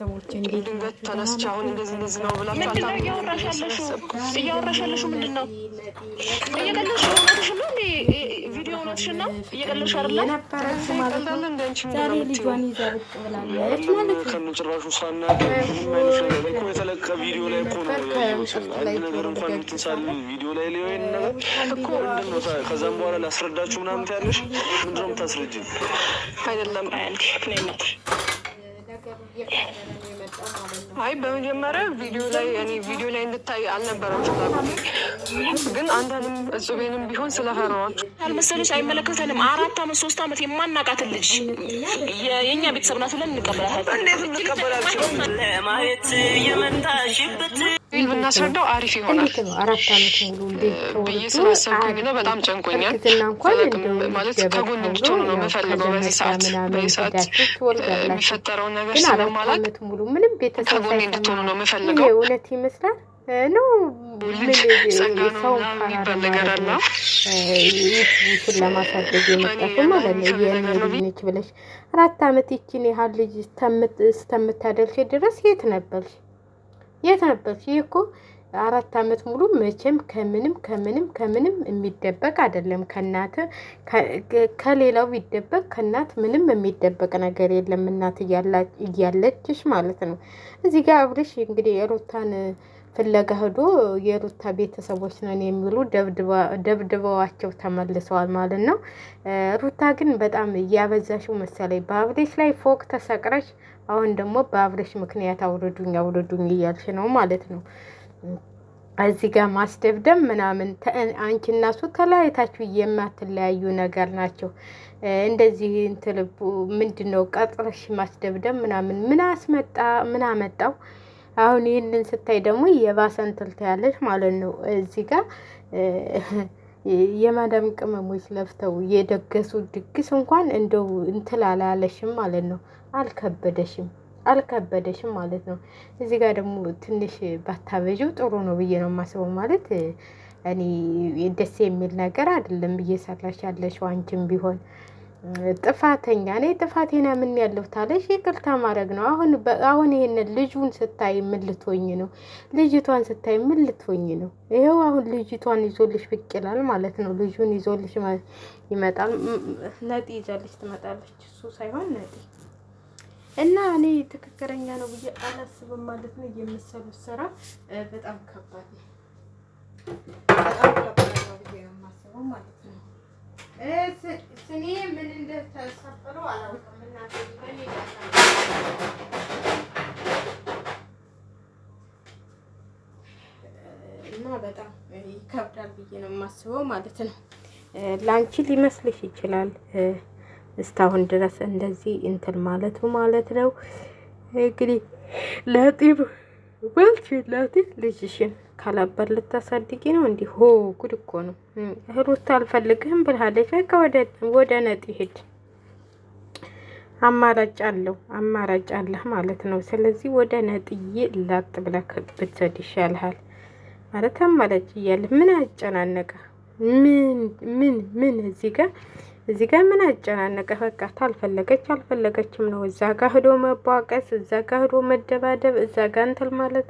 ቤተሰቦች እንዴት ድንገት ተነስቼ አሁን እንደዚህ ነው ብላችሁ ምንድነው እያወራሻለሽ? ምንድነው እየቀለድሽ ነው? እውነትሽን ነው እንዴ? ቪዲዮ እውነትሽን ነው? እየቀለድሽ አይደለም የነበረች ማለት ነው። ዛሬ ልጇን ይዛ ብቅ ብላለች ማለት ነው። ከነጭራሹ ሳናገ ምንም አይነት ነገር እኮ የተለቀ ቪዲዮ ላይ እኮ ነው አንድ ነገር እንኳን ትንሳል ቪዲዮ ላይ ሊሆን ነገር እኮ ምንድን ነው? ከዛም በኋላ ላስረዳችሁ ምናምን ትያለሽ። ምንድን ነው የምታስረጅኝ? አይደለም አንድ ነይነት አይ በመጀመሪያ ቪዲዮ ላይ ቪዲዮ ላይ እንድታይ አልነበረም ፍላጎቴ፣ ግን አንተንም እጹቤንም ቢሆን ስለፈራኋቸው አልመሰለሽ። አይመለከተንም። 4 ዓመት 3 ዓመት የማናቃትን ልጅ የእኛ ቤተሰብ ናት ብለን እንቀበላታለን። እንዴት እንቀበላቸው? ለማየት የመጣሽበት ቢል ብናስረዳው አሪፍ ይሆናል። 4 ዓመት ሙሉ ብዬ ስላሰብኩኝ ነው። በጣም ጨንቆኛል። ማለት ከጎን እንድትሆኑ ነው የምፈልገው። በዚህ ሰዓት የሚፈጠረውን ነገር ስለማላውቅ ከጎን እንድትሆኑ ነው የምፈልገው። እውነት ይመስላል ነው ሰው የሚባል ነገር አለ። ይህን ለማሳደግ የመጣችው ማለት ነው። የልጅ ብለሽ 4 ዓመት ይችን ያህል ልጅ እስከምታደርሽ ድረስ የት ነበርሽ? ይህ እኮ 4 ዓመት ሙሉ መቼም ከምንም የሚደበቅ አይደለም። ከእናት ከሌላው ቢደበቅ ከእናት ምንም የሚደበቅ ነገር የለም። እናት እያለችሽ ማለት ነው። እዚህ ጋር አብርሽ እንግዲህ የሩታን ፍለጋ ሄዶ የሩታ ቤተሰቦች ነን የሚሉ ደብድበዋቸው ተመልሰዋል ማለት ነው። ሩታ ግን በጣም እያበዛሽው መሰለኝ። በአብርሽ ላይ ፎቅ ተሰቅረሽ አሁን ደግሞ በአብርሽ ምክንያት አውርዱኝ እያልሽ ነው ማለት ነው። እዚህ ጋር ማስደብደብ ምናምን አንቺ እና እሱ ተለያይታችሁ የማትለያዩ ነገር ናቸው። እንደዚህ እንትልቡ ምንድነው ቀጥረሽ ማስደብደብ ምናምን ምን አመጣው? አሁን ይህንን ስታይ ደግሞ የባሰ እንትን ትያለሽ ማለት ነው። እዚህ ጋር የማዳም ቅመሞች ለፍተው የደገሱ ድግስ እንኳን እንደው እንትን አላለሽም ማለት ነው። አልከበደሽም ማለት ነው። እዚህ ጋር ደግሞ ትንሽ ባታበዥው ጥሩ ነው ብዬ ነው የማስበው። ማለት እኔ ደስ የሚል ነገር አይደለም እየሰራሽ ያለሽው። አንቺም ቢሆን ጥፋተኛ ነኝ ጥፋቴና ምን ያለው ታለሽ ይቅርታ ማድረግ ነው። አሁን ይሄንን ልጁን ስታይ ምን ልትሆኝ ነው? ልጅቷን ስታይ ምን ልትሆኝ ነው? ይሄው አሁን ልጅቷን ይዞልሽ ብቅ ይላል ማለት ነው። ልጁን ይዞልሽ ይመጣል። ነጢ ይዛልሽ ትመጣለች። እሱ ሳይሆን ነጢ እና እኔ ትክክለኛ ነው ብዬ አላስብም ማለት ነው። የምትሰሩት ስራ በጣም ከባድ ነው። ብዬ ነው የማስበው ማለት ነው። ስኔ ምን እንደተሰበረው አላውቅም። እና በጣም ይከብዳል ብዬ ነው የማስበው ማለት ነው። ላንቺ ሊመስልሽ ይችላል እስካሁን ድረስ እንደዚህ እንትን ማለቱ ማለት ነው። እንግዲህ ለጢብ ልጅሽን ካላበር ልታሳድጊ ነው እንዲህ ሆ ጉድ እኮ ነው። ሩታ አልፈልግህም ብላለች። በቃ ወደ ነጢ ሂድ። አማራጭ አለህ ማለት ነው። ስለዚህ ወደ ነጥዬ ላጥ ብለህ ብትሰድ ይሻልሃል ማለት አማራጭ እያለ ምን አጨናነቀ? ምን እዚህ ጋር ምን አጨናነቀ? በቃ አልፈለገችም ነው። እዛ ጋር ሄዶ መቧቀስ፣ እዛ ጋር ሄዶ መደባደብ፣ እዛ ጋር እንትን ማለት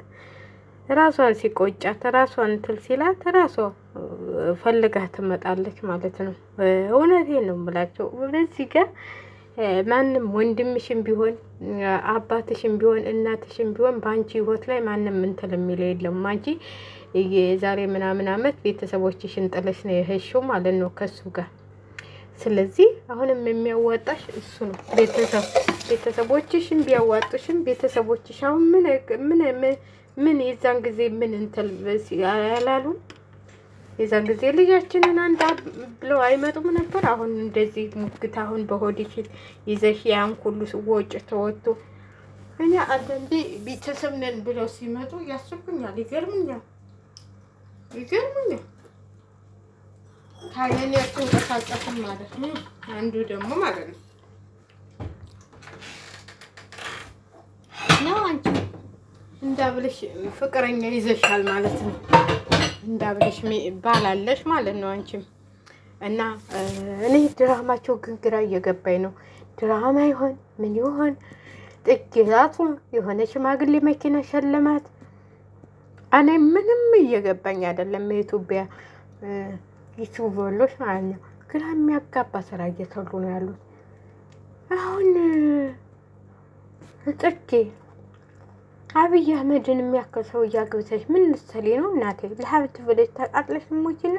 ራሷን ሲቆጫት ራሷን እንትን ሲላት ራሷ ፈልጋ ትመጣለች ማለት ነው። እውነቴን ነው የምላቸው። እዚህ ጋር ማንም ወንድምሽም ቢሆን አባትሽም ቢሆን እናትሽም ቢሆን በአንቺ ህይወት ላይ ማንም እንትን የሚለው የለም። አንቺ የዛሬ ምናምን አመት ቤተሰቦችሽን ጥለሽ ነው የሄድሽው ማለት ነው ከሱ ጋር። ስለዚህ አሁንም የሚያዋጣሽ እሱ ነው። ቤተሰቦችሽን ቢያዋጡሽም ቤተሰቦችሽ አሁን ምን የዛን ጊዜ ምን እንትን ያላሉ የዛን ጊዜ ልጃችንን አንድ ብለው አይመጡም ነበር። አሁን እንደዚህ ሙግት አሁን በሆድሽ ይዘሽ ያን ሁሉ ወጭ ተወጥቶ እኛ አንዳንዴ ቤተሰብ ነን ብለው ሲመጡ ያስቡኛል። ይገርሙኛል። ታየኔ ተንቀሳቀስም ማለት ነው። አንዱ ደግሞ ማለት ነው አንቺ እንዳብልሽ ፍቅረኛ ይዘሻል ማለት ነው። እንዳብልሽ ባላለሽ ማለት ነው አንቺም እና እኔ ድራማቸው ግን ግራ እየገባኝ ነው። ድራማ ይሆን ምን ይሆን? ጥጌዛቱ የሆነ ሽማግሌ መኪና ሸለማት። እኔ ምንም እየገባኝ አይደለም። የኢትዮጵያ ዩቲዩበሮች ማለት ነው ግራ የሚያጋባ ስራ እየሰሩ ነው ያሉት። አሁን ጥጌ አብይ አህመድን የሚያክል ሰው እያግብተሽ ምን ልትሰሪ ነው እናቴ? ለሀብት ብለሽ ታቃጥለሽ ሞችና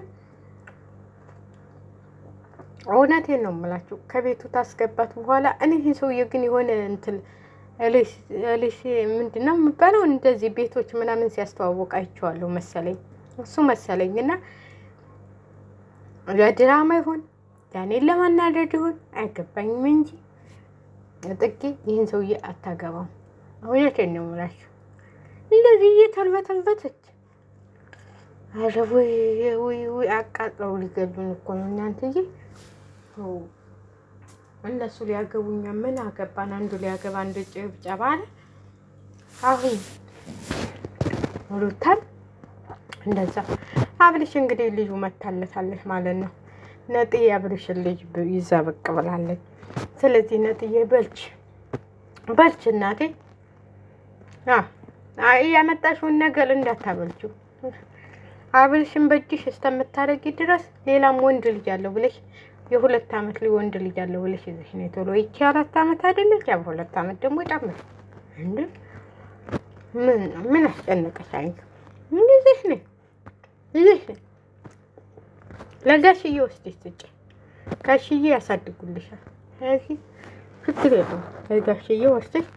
እውነቴን ነው የምላችሁ። ከቤቱ ታስገባት በኋላ እኔ ይሄ ሰውዬ ግን የሆነ እንትን እልሽ ምንድነው የሚባለው እንደዚህ ቤቶች ምናምን ሲያስተዋውቅ አይቼዋለሁ መሰለኝ፣ እሱ መሰለኝ። እና ለድራማ ይሁን ያኔን ለማናደድ ይሁን አይገባኝም እንጂ ጥጌ ይህን ሰውዬ አታገባም። እውነቴን ነው የምላችሁ። እንደዚህ እየተልበተልበተች ኧረ ወይ አቃጥለው ሊገሉን እኮ ነው እናንተዬ። እነሱ ሊያገቡኛ ምን አገባን? አንዱ ሊያገባ አንዱ ጭብጨባ አለ። አሁን ሩታን እንደዛ አብልሽ እንግዲህ ልጁ መታለታለች ማለት ነው። ነጥዬ አብልሽን ልጅ ይዛ ብቅ ብላለች። ስለዚህ ነጥዬ በልች እናቴ። ያመጣሽውን ነገር እንዳታበልችው። አብልሽን በእጅሽ እስከምታረጊ ድረስ ሌላም ወንድ ልጅ አለው ብለሽ የ2 ዓመት ወንድ ልጅ አለው ብለሽ ይዘሽ ነው ቶሎ። ይቺ 4 ዓመት አይደለች? ያ 2 ዓመት ደግሞ ጨምር እንዴ! ምን አስጨነቀሽ? አንቺ እንደዚህ ነው ይዘሽ ለጋሽዬ ወስደሽ ስጪ። ጋሽዬ ያሳድጉልሻል። እሺ ችግር የለውም። ለጋሽዬ ወስደሽ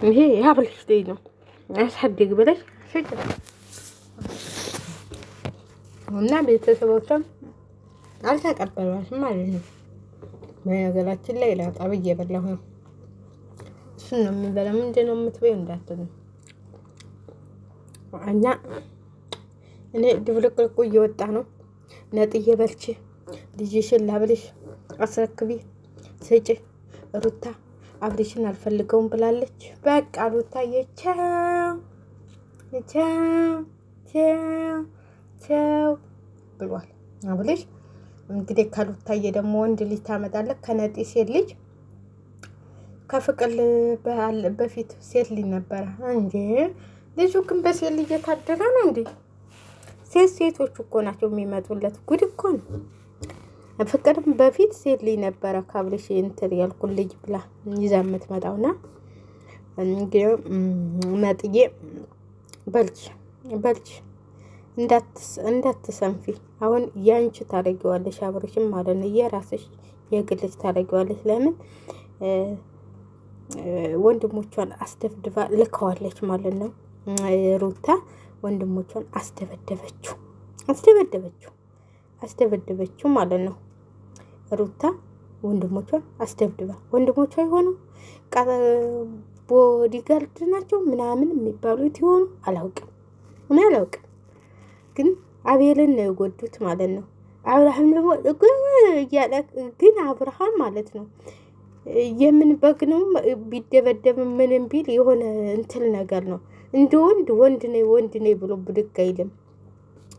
ይሄ ያብልሽ ነው ያሳድግ ብለሽ ስጪ እና ቤተሰቦቿም አልተቀበሏትም ማለት ነው። በነገራችን ላይ ላጣብ እየበላሁ ነው። እሱን ነው የምንበላ። ምንድን ነው የምትበይው እንዳትሉ እና እኔ ድብልቅልቁ እየወጣ ነው። ነጥዬ በልች፣ ልጅሽን ላብልሽ አስረክቢ፣ ስጪ። ሩታ አብልሽን አልፈልገውም ብላለች። በቃ ሩታዬ ቻው ብሏል አብልሽ። እንግዲህ ከሩታዬ ደግሞ ወንድ ልጅ ታመጣለህ። ከነጢ ሴት ልጅ ከፍቅር በፊት ሴት ልጅ ነበረ እንዴ? ልጁ ግን በሴት ልጅ የታደለ ነው እንዴ? ሴቶቹ እኮ ናቸው የሚመጡለት። ጉድ እኮ ነው። ፍቅርም በፊት ሴት ልጅ ነበረ ካብልሽ እንትን ያልኩት ልጅ ብላ ይዛ የምትመጣውና እንግዲህ ነጥዬ በልች እንዳትሰንፊ። አሁን ያንቺ ታረጊዋለሽ አብርሽም ማለት ነው። የራስሽ የግልሽ ታረጊዋለሽ። ለምን ወንድሞቿን አስደብድባ ልከዋለች ማለት ነው። ሩታ ወንድሞቿን አስደበደበችው ማለት ነው። ሩታ ወንድሞቿን አስደብድባ ወንድሞቿ የሆኑ ቦዲጋርድ ናቸው ምናምን የሚባሉት ይሆኑ አላውቅም። ግን አቤልን ነው የጎዱት ማለት ነው። አብርሃም ደግሞ ግን አብርሃም ማለት ነው የምን በግ ነው ቢደበደብ ምንም ቢል የሆነ እንትን ነገር ነው። እንደ ወንድ ነኝ ብሎ ብድግ አይልም።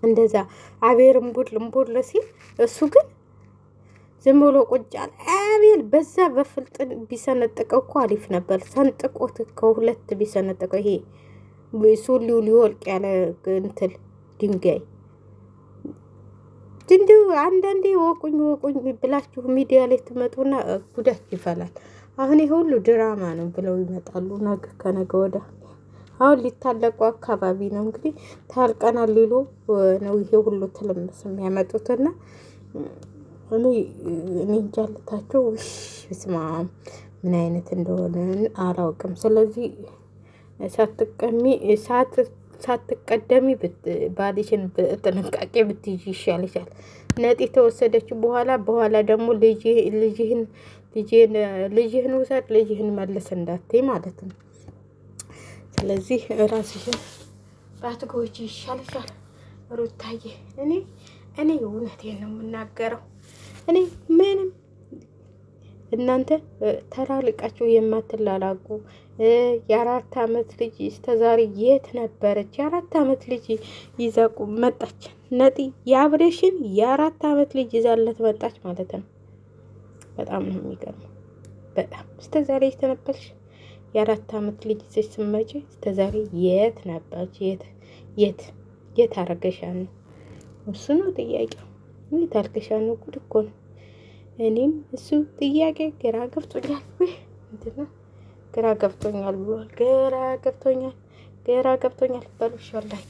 እንደዛ አቤልም ቡል ሲል እሱ ግን ዝም ብሎ ቁጭ አለ። አቤል በዛ በፍልጥን ቢሰነጥቀው እኮ አሪፍ ነበር። ሰንጥቆት ከሁለት ቢሰነጥቀው ይሄ ሱሊው ሊወልቅ ያለ እንትን ድንጋይ እንዲሁ አንዳንዴ ወቁኝ ብላችሁ ሚዲያ ላይ ትመጡና ጉዳት ይፈላል። አሁን ይሄ ሁሉ ድራማ ነው ብለው ይመጣሉ። ነገ ከነገ ወዲያ አሁን ሊታለቁ አካባቢ ነው እንግዲህ ታልቀናል ሊሉ ነው ይሄ ሁሉ ትልምስ የሚያመጡትና እኔ እንጃልታቸው ስማ ምን አይነት እንደሆነ አላውቅም። ስለዚህ ሳትቀደሚ ባልሽን በጥንቃቄ ብትይዥ ይሻልሻል። ነጢ ተወሰደች በኋላ ደግሞ ልጅህን ውሰድ ልጅህን መልስ እንዳትይ ማለት ነው። ስለዚህ ራስሽን ባትጎጂ ይሻልሻል ሩታዬ። እኔ እውነቴን ነው የምናገረው። እኔ ምንም እናንተ ተራልቃችሁ የማትላላቁ የ4 ዓመት ልጅ እስከዛሬ የት ነበረች? የ4 ዓመት ልጅ ይዛቁ መጣች። ነጢ የአብሬሽን የ4 ዓመት ልጅ ይዛለት መጣች ማለት ነው። በጣም ነው የሚገርመው። በጣም እስከዛሬ የተነበልሽ የ4 አመት ልጅ ይዘሽ ስትመጪ እስከዛሬ የት ነበርሽ? የት አረገሻን ነው? እሱ ነው ጥያቄው። የት አርገሻን ነው? ጉድ እኮ ነው። እኔም እሱ ጥያቄ ግራ ገብቶኛል። ምንድን ነው ግራ ገብቶኛል ብሏል። ግራ ገብቶኛል በሉሽ። ወላሂ